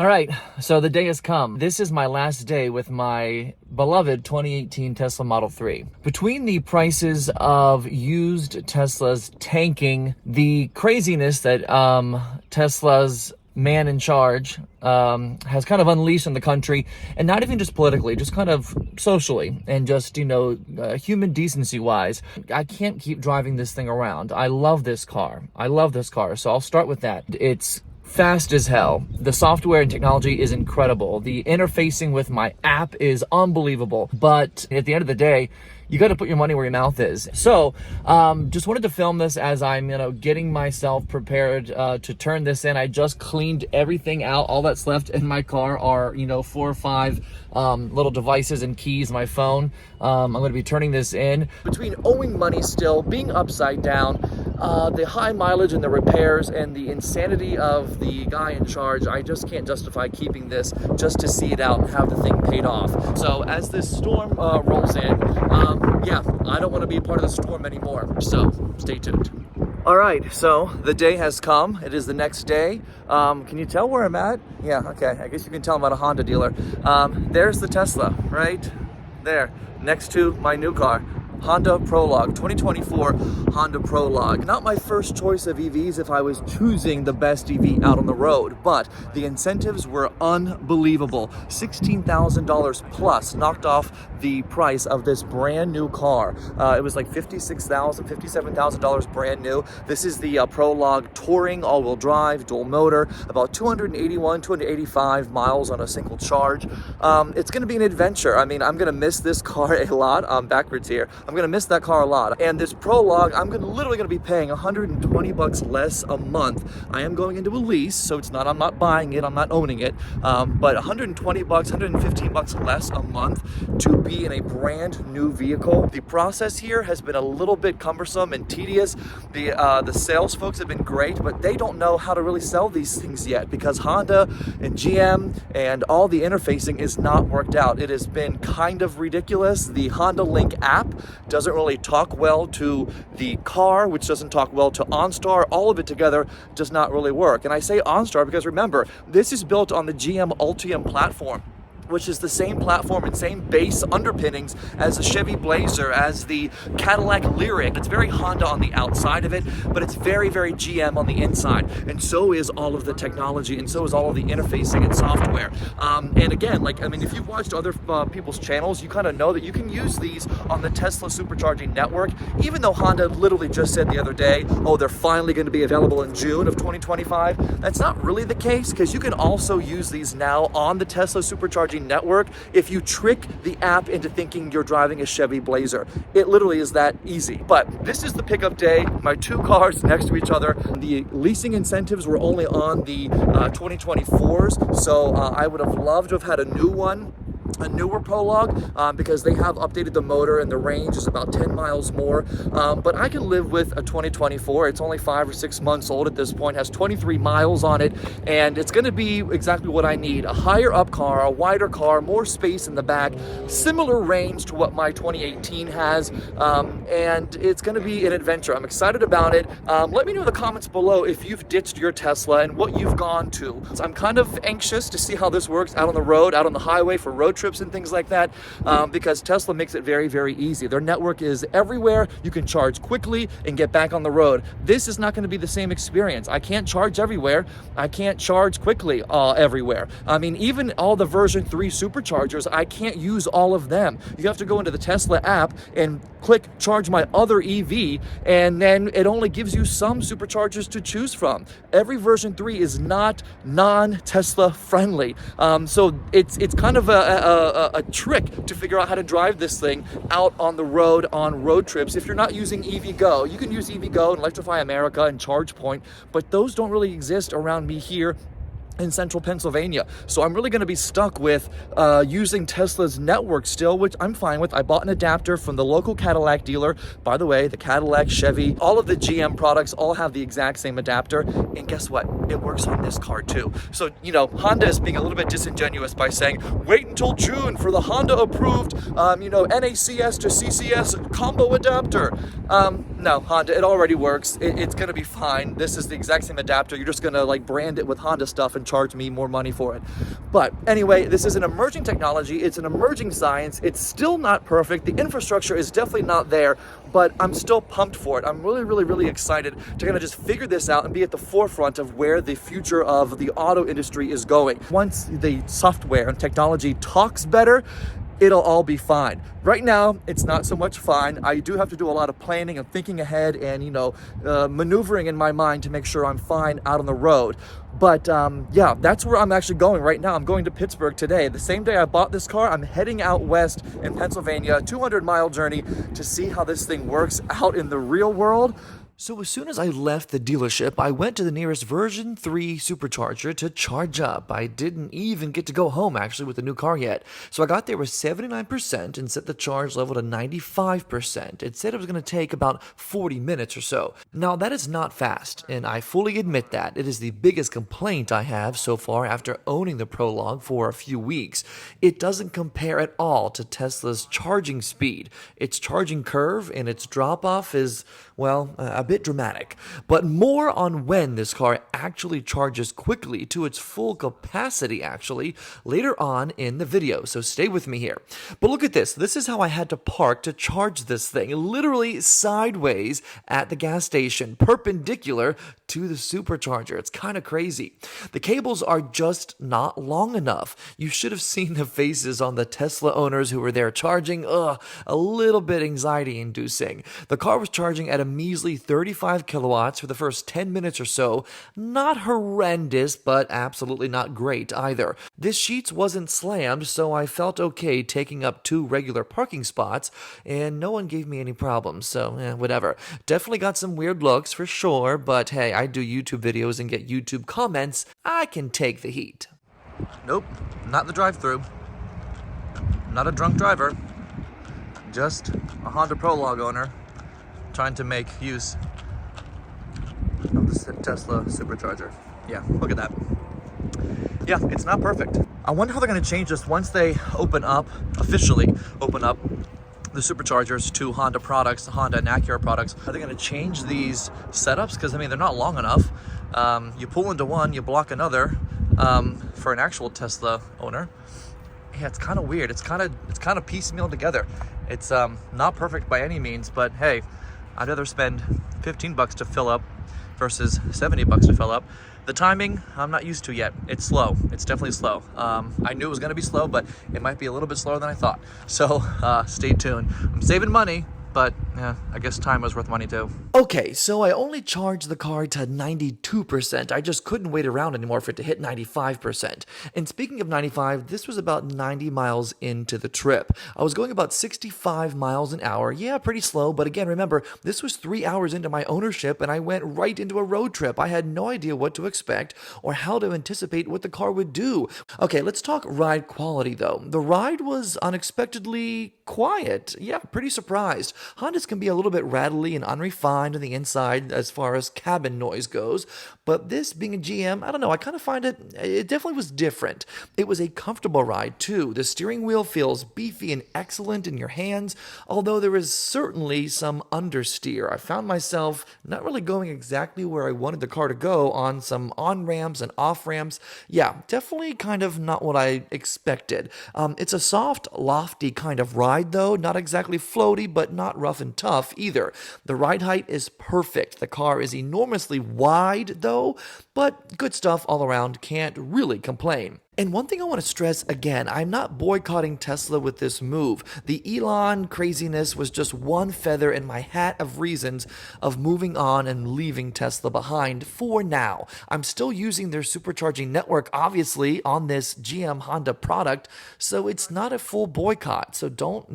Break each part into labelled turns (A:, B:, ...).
A: All right, so the day has come. This is my last day with my beloved 2018 Tesla Model 3. Between the prices of used Teslas tanking, the craziness that Tesla's man in charge has kind of unleashed in the country, and not even just politically, just kind of socially and just, human decency wise, I can't keep driving this thing around. I love this car. So I'll start with that. It's fast as hell. The software and technology is incredible. The interfacing with my app is unbelievable. But at the end of the day, you got to put your money where your mouth is. So, just wanted to film this as I'm, getting myself prepared to turn this in. I just cleaned everything out. All that's left in my car are, 4 or 5 little devices and keys, my phone. I'm going to be turning this in. Between owing money still, being upside down, the high mileage and the repairs, and the insanity of the guy in charge, I just can't justify keeping this just to see it out and have the thing paid off. So as this storm rolls in, I don't want to be a part of the storm anymore. So stay tuned. All right, so the day has come. It is the next day. Can you tell where I'm at? Yeah, okay. I guess you can tell I'm at a Honda dealer. There's the Tesla right there next to my new car. Honda Prologue, 2024 Honda Prologue. Not my first choice of EVs if I was choosing the best EV out on the road, but the incentives were unbelievable. $16,000 plus knocked off the price of this brand new car. It was like $56,000, $57,000 brand new. This is the Prologue Touring, all-wheel drive, dual motor, about 285 miles on a single charge. It's gonna be an adventure. I mean, I'm gonna miss this car a lot. I'm backwards here. I'm gonna miss that car a lot. And this Prologue, I'm literally gonna be paying $120 less a month. I am going into a lease, so it's not, I'm not buying it, I'm not owning it, but $120, $115 less a month to be in a brand new vehicle. The process here has been a little bit cumbersome and tedious. The sales folks have been great, but they don't know how to really sell these things yet because Honda and GM and all the interfacing is not worked out. It has been kind of ridiculous. The Honda Link app doesn't really talk well to the car, which doesn't talk well to OnStar. All of it together does not really work. And I say OnStar because remember, this is built on the GM Ultium platform, which is the same platform and same base underpinnings as the Chevy Blazer, as the Cadillac Lyriq. It's very Honda on the outside of it, but it's very, very GM on the inside. And so is all of the technology, and so is all of the interfacing and software. And again, if you've watched other people's channels, you kind of know that you can use these on the Tesla supercharging network, even though Honda literally just said the other day, oh, they're finally going to be available in June of 2025. That's not really the case, because you can also use these now on the Tesla supercharging network if you trick the app into thinking you're driving a Chevy Blazer. It literally is that easy. But this is the pickup day, my 2 cars next to each other. The leasing incentives were only on the 2024s, so I would have loved to have had a newer Prologue because they have updated the motor and the range is about 10 miles more, but I can live with a 2024. It's only 5 or 6 months old at this point, has 23 miles on it, and it's going to be exactly what I need. A higher up car, a wider car, more space in the back, similar range to what my 2018 has, and it's going to be an adventure. I'm excited about it. Let me know in the comments below if you've ditched your Tesla and what you've gone to. So I'm kind of anxious to see how this works out on the road, out on the highway for road trips and things like that, because Tesla makes it very, very easy. Their network is everywhere. You can charge quickly and get back on the road. This is not going to be the same experience. I can't charge everywhere. I can't charge quickly everywhere. I mean, even all the version 3 superchargers, I can't use all of them. You have to go into the Tesla app and click charge my other EV, and then it only gives you some superchargers to choose from. Every version 3 is not non-Tesla friendly. So it's kind of a trick to figure out how to drive this thing out on the road on road trips. If you're not using EVgo, you can use EVgo and Electrify America and ChargePoint, but those don't really exist around me here in central Pennsylvania. So I'm really going to be stuck with using Tesla's network still, which I'm fine with. I bought an adapter from the local Cadillac dealer. By the way, the Cadillac, Chevy, all of the GM products all have the exact same adapter. And guess what? It works on this car too. So, Honda is being a little bit disingenuous by saying, wait until June for the Honda approved, NACS to CCS combo adapter. No, Honda, it already works. It's going to be fine. This is the exact same adapter. You're just going to brand it with Honda stuff and charge me more money for it. But anyway, this is an emerging technology. It's an emerging science. It's still not perfect. The infrastructure is definitely not there, but I'm still pumped for it. I'm really excited to kind of just figure this out and be at the forefront of where the future of the auto industry is going. Once the software and technology talks better, it'll all be fine. Right now, it's not so much fine. I do have to do a lot of planning and thinking ahead and, maneuvering in my mind to make sure I'm fine out on the road. But yeah, that's where I'm actually going right now. I'm going to Pittsburgh today. The same day I bought this car, I'm heading out west in Pennsylvania, a 200-mile journey to see how this thing works out in the real world. So as soon as I left the dealership, I went to the nearest version 3 supercharger to charge up. I didn't even get to go home actually with the new car yet. So I got there with 79% and set the charge level to 95%. It said it was going to take about 40 minutes or so. Now that is not fast, and I fully admit that. It is the biggest complaint I have so far after owning the Prologue for a few weeks. It doesn't compare at all to Tesla's charging speed. Its charging curve and its drop-off is, well, a bit dramatic, but more on when this car actually charges quickly to its full capacity actually later on in the video, so stay with me here. But look at this. This is how I had to park to charge this thing, literally sideways at the gas station, perpendicular to the supercharger. It's kind of crazy. The cables are just not long enough. You should have seen the faces on the Tesla owners who were there charging. A little bit anxiety inducing. The car was charging at a measly 35 kilowatts for the first 10 minutes or so. Not horrendous, but absolutely not great either. This sheets wasn't slammed, so I felt okay taking up 2 regular parking spots, and no one gave me any problems, so whatever. Definitely got some weird looks for sure, but hey, I do YouTube videos and get YouTube comments. I can take the heat. Nope, not the drive-thru. Not a drunk driver. Just a Honda Prologue owner trying to make use of the Tesla supercharger. Yeah, look at that. Yeah, it's not perfect. I wonder how they're going to change this once they officially open up the superchargers to Honda products, Honda and Acura products. Are they going to change these setups? Because, I mean, they're not long enough. You pull into one, you block another for an actual Tesla owner. Yeah, it's kind of weird. It's kind of piecemeal together. It's not perfect by any means, but hey, I'd rather spend 15 bucks to fill up versus 70 bucks to fill up. The timing, I'm not used to yet. It's slow. It's definitely slow. I knew it was going to be slow, but it might be a little bit slower than I thought. So stay tuned. I'm saving money, but yeah, I guess time was worth money too. Okay, so I only charged the car to 92%. I just couldn't wait around anymore for it to hit 95%. And speaking of 95, this was about 90 miles into the trip. I was going about 65 miles an hour. Yeah, pretty slow, but again, remember, this was 3 hours into my ownership and I went right into a road trip. I had no idea what to expect or how to anticipate what the car would do. Okay, let's talk ride quality though. The ride was unexpectedly quiet. Yeah, pretty surprised. Hondas can be a little bit rattly and unrefined on the inside as far as cabin noise goes, but this being a GM, I don't know, I kind of find it definitely was different. It was a comfortable ride too. The steering wheel feels beefy and excellent in your hands, although there is certainly some understeer. I found myself not really going exactly where I wanted the car to go on some on-ramps and off-ramps. Yeah, definitely kind of not what I expected. It's a soft, lofty kind of ride though, not exactly floaty, but not rough and tough either. The ride height is perfect. The car is enormously wide though, but good stuff all around, can't really complain. And one thing I want to stress again, I'm not boycotting Tesla with this move. The Elon craziness was just one feather in my hat of reasons of moving on and leaving Tesla behind for now. I'm still using their supercharging network, obviously, on this GM Honda product, so it's not a full boycott. So don't,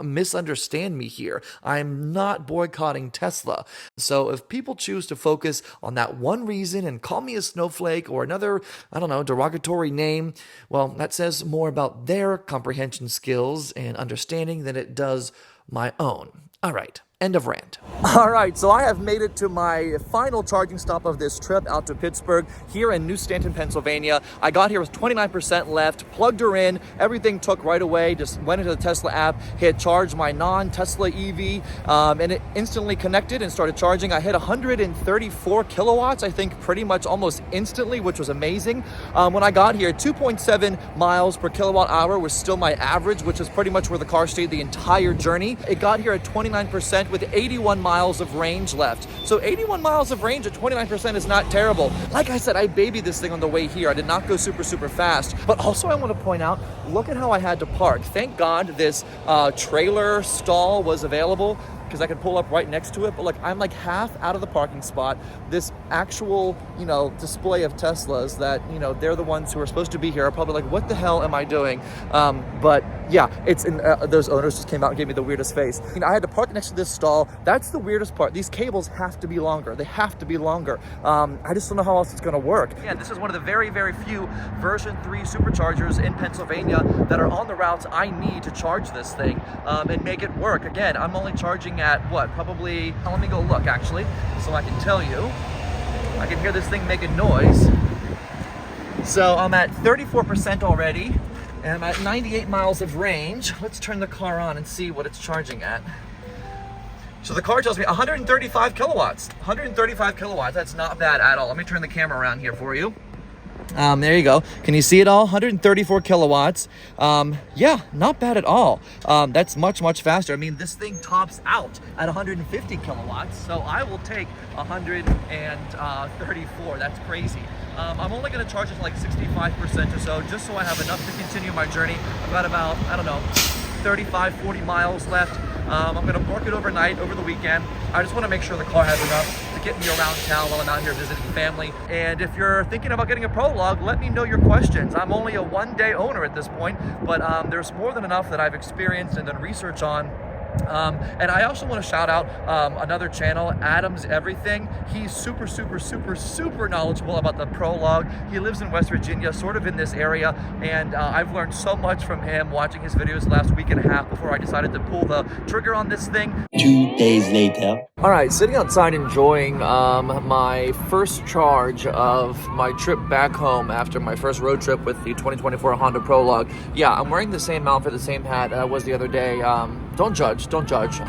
A: misunderstand me here. I'm not boycotting Tesla. So if people choose to focus on that one reason and call me a snowflake or another, derogatory name, well, that says more about their comprehension skills and understanding than it does my own. All right, end of rant. All right, so I have made it to my final charging stop of this trip out to Pittsburgh here in New Stanton, Pennsylvania. I got here with 29% left, plugged her in, everything took right away, just went into the Tesla app, hit charge my non-Tesla EV, and it instantly connected and started charging. I hit 134 kilowatts, I think pretty much almost instantly, which was amazing. When I got here, 2.7 miles per kilowatt hour was still my average, which is pretty much where the car stayed the entire journey. It got here at 29% with 81 miles of range left. So 81 miles of range at 29% is not terrible. Like I said, I babied this thing on the way here. I did not go super fast. But also I want to point out, look at how I had to park. Thank God this trailer stall was available, because I could pull up right next to it. But look, I'm like half out of the parking spot. This actual, display of Teslas that, they're the ones who are supposed to be here are probably like, what the hell am I doing? But yeah, it's in, those owners just came out and gave me the weirdest face. I had to park next to this stall. That's the weirdest part. These cables have to be longer. They have to be longer. I just don't know how else it's gonna work. Yeah, this is one of the very few version 3 superchargers in Pennsylvania that are on the routes I need to charge this thing and make it work. Again, I'm only charging at what, probably, let me go look actually, so I can tell you. I can hear this thing making noise. So I'm at 34% already, and I'm at 98 miles of range. Let's turn the car on and see what it's charging at. So the car tells me 135 kilowatts. 135 kilowatts, that's not bad at all. Let me turn the camera around here for you. There you go. Can you see it all? 134 kilowatts. Yeah, not bad at all. That's much faster. I mean, this thing tops out at 150 kilowatts, so I will take 134. That's crazy. I'm only going to charge it to like 65% or so, just so I have enough to continue my journey. I've got about, I don't know, 35-40 miles left. I'm going to park it overnight, over the weekend. I just want to make sure the car has enough to get me around town while I'm out here visiting family. And if you're thinking about getting a Prologue, let me know your questions. I'm only a one-day owner at this point, but there's more than enough that I've experienced and done research on. And I also want to shout out another channel, Adam's Everything. He's super knowledgeable about the Prologue. He lives in West Virginia, sort of in this area, and I've learned so much from him watching his videos the last week and a half before I decided to pull the trigger on this thing.
B: 2 days later.
A: All right, sitting outside enjoying my first charge of my trip back home after my first road trip with the 2024 Honda Prologue. Yeah, I'm wearing the same outfit, the same hat I was the other day. Don't judge.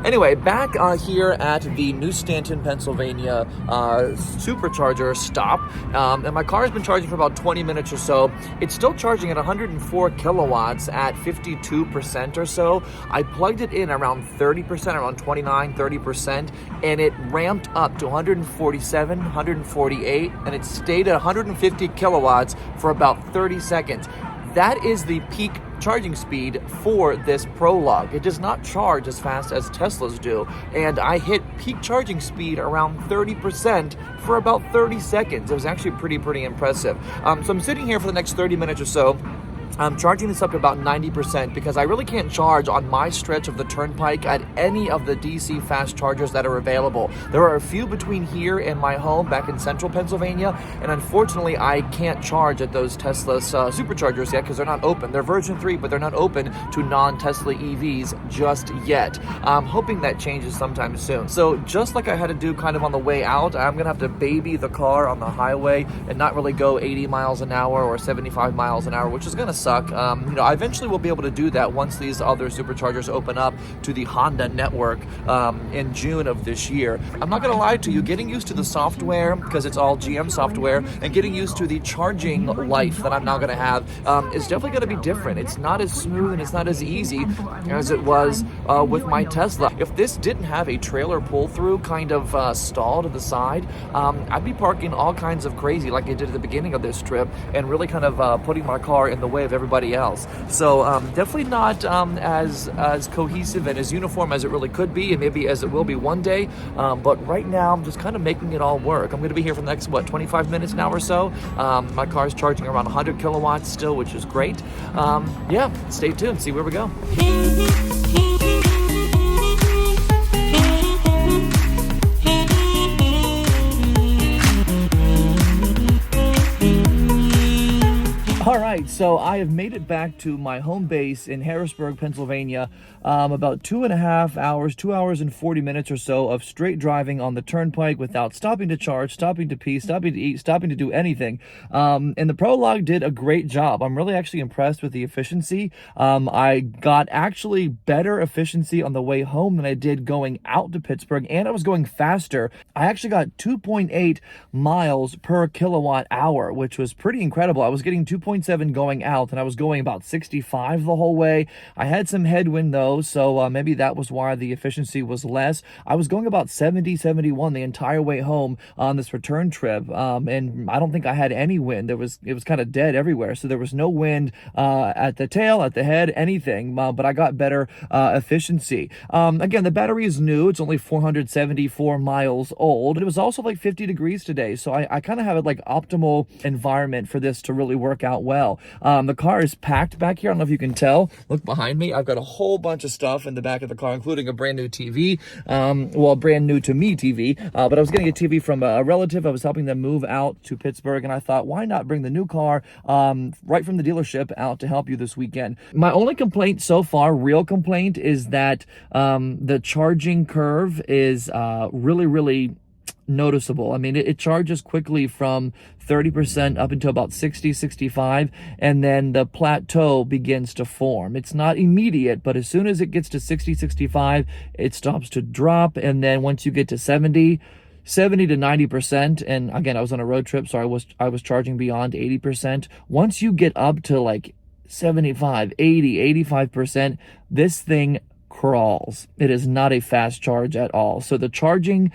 A: Anyway, back here at the New Stanton, Pennsylvania supercharger stop, and my car has been charging for about 20 minutes or so. It's still charging at 104 kilowatts at 52% or so. I plugged it in around 30%, around 29-30%, and it ramped up to 147, 148, and it stayed at 150 kilowatts for about 30 seconds. That is the peak charging speed for this Prologue. It does not charge as fast as Teslas do, and I hit peak charging speed around 30% for about 30 seconds. It was actually pretty impressive. So I'm sitting here for the next 30 minutes or so. I'm charging this up to about 90% because I really can't charge on my stretch of the turnpike at any of the DC fast chargers that are available. There are a few between here and my home back in central Pennsylvania, and unfortunately I can't charge at those Tesla superchargers yet because they're not open. They're version 3, but they're not open to non-Tesla EVs just yet. I'm hoping that changes sometime soon. So just like I had to do kind of on the way out, I'm gonna have to baby the car on the highway and not really go 80 miles an hour or 75 miles an hour, which is gonna suck. I eventually will be able to do that once these other superchargers open up to the Honda network in June of this year. I'm not gonna lie to you, getting used to the software, because it's all GM software, and getting used to the charging life that I'm now gonna have is definitely gonna be different. It's not as smooth and it's not as easy as it was with my Tesla. If this didn't have a trailer pull-through kind of stall to the side, I'd be parking all kinds of crazy like I did at the beginning of this trip and really kind of putting my car in the way of everybody else. So definitely not as cohesive and as uniform as it really could be, and maybe as it will be one day. But right now I'm just kind of making it all work. I'm going to be here for the next 25 minutes now or so. My car is charging around 100 kilowatts still, which is great. Yeah, stay tuned, see where we go. All right. right, so I have made it back to my home base in Harrisburg, Pennsylvania. About 2.5 hours, 2 hours and 40 minutes or so of straight driving on the turnpike without stopping to charge, stopping to pee, stopping to eat, stopping to do anything. And the Prologue did a great job. I'm really actually impressed with the efficiency. I got actually better efficiency on the way home than I did going out to Pittsburgh, and I was going faster. I actually got 2.8 miles per kilowatt hour, which was pretty incredible. I was getting 2.7 going out, and I was going about 65 the whole way. I had some headwind though, so maybe that was why the efficiency was less. I was going about 70, 71 the entire way home on this return trip, and I don't think I had any wind. It was kind of dead everywhere, so there was no wind at the tail, at the head, anything, but I got better efficiency. Again, the battery is new. It's only 474 miles old. It was also like 50 degrees today, so I kind of have a like optimal environment for this to really work out well. The car is packed back here. I don't know if you can tell. Look behind me. I've got a whole bunch of stuff in the back of the car, including a brand new TV. Well, brand new to me TV, but I was getting a TV from a relative. I was helping them move out to Pittsburgh, and I thought, why not bring the new car right from the dealership out to help you this weekend? My only complaint so far, real complaint, is that the charging curve is really noticeable. I mean, it charges quickly from 30% up until about 60, 65, and then the plateau begins to form. It's not immediate, but as soon as it gets to 60, 65, it stops to drop, and then once you get to 70 to 90%, and again, I was on a road trip, so I was charging beyond 80%. Once you get up to like 75, 80, 85%, this thing crawls. It is not a fast charge at all. So the charging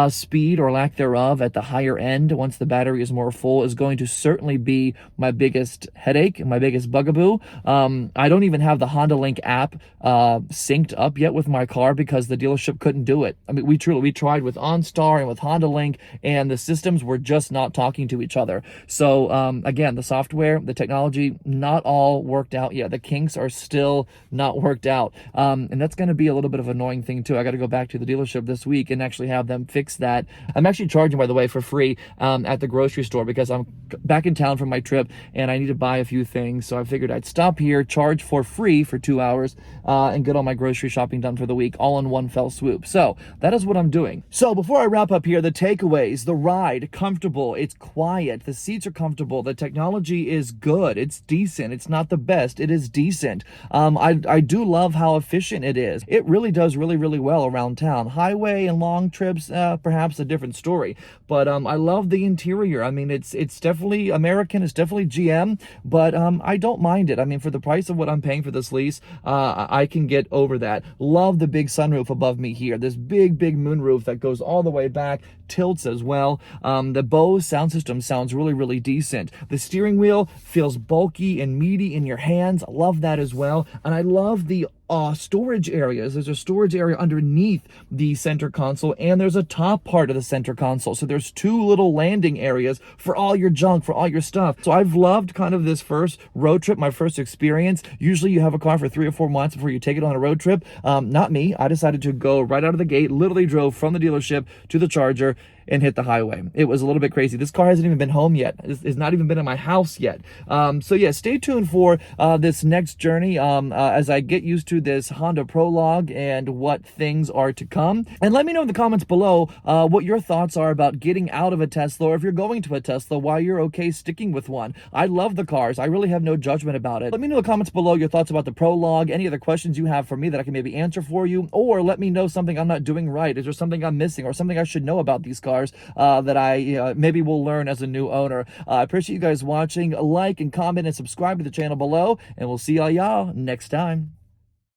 A: speed or lack thereof at the higher end, once the battery is more full, is going to certainly be my biggest headache, my biggest bugaboo. I don't even have the Honda Link app synced up yet with my car because the dealership couldn't do it. I mean, we tried with OnStar and with Honda Link, and the systems were just not talking to each other. So again, the software, the technology, not all worked out yet. The kinks are still not worked out, and that's going to be a little bit of an annoying thing too. I got to go back to the dealership this week and actually have them fix that. I'm actually charging, by the way, for free at the grocery store because I'm back in town from my trip and I need to buy a few things. So I figured I'd stop here, charge for free for 2 hours, and get all my grocery shopping done for the week, all in one fell swoop. So that is what I'm doing. So before I wrap up here, the takeaways: the ride, comfortable, it's quiet, the seats are comfortable, the technology is good, it's decent, it's not the best, it is decent. I do love how efficient it is. It really does really well around town. Highway and long trips, perhaps a different story, but I love the interior. I mean, it's definitely American, it's definitely GM, but I don't mind it. I mean, for the price of what I'm paying for this lease, I can get over that. Love the big sunroof above me here, this big moonroof that goes all the way back, tilts as well. The Bose sound system sounds really decent. The steering wheel feels bulky and meaty in your hands. I love that as well, and I love the storage areas. There's a storage area underneath the center console, and there's a top part of the center console. So there's two little landing areas for all your junk, for all your stuff. So I've loved kind of this first road trip, my first experience. Usually you have a car for 3 or 4 months before you take it on a road trip. Not me. I decided to go right out of the gate, literally drove from the dealership to the charger and hit the highway. It was a little bit crazy. This car hasn't even been home yet. It's not even been in my house yet. So yeah, stay tuned for this next journey as I get used to this Honda Prologue and what things are to come. And let me know in the comments below what your thoughts are about getting out of a Tesla, or if you're going to a Tesla, why you're okay sticking with one. I love the cars. I really have no judgment about it. Let me know in the comments below your thoughts about the Prologue, any other questions you have for me that I can maybe answer for you, or let me know something I'm not doing right. Is there something I'm missing or something I should know about these cars that I maybe will learn as a new owner. I appreciate you guys watching. Like and comment and subscribe to the channel below, and we'll see y'all next time.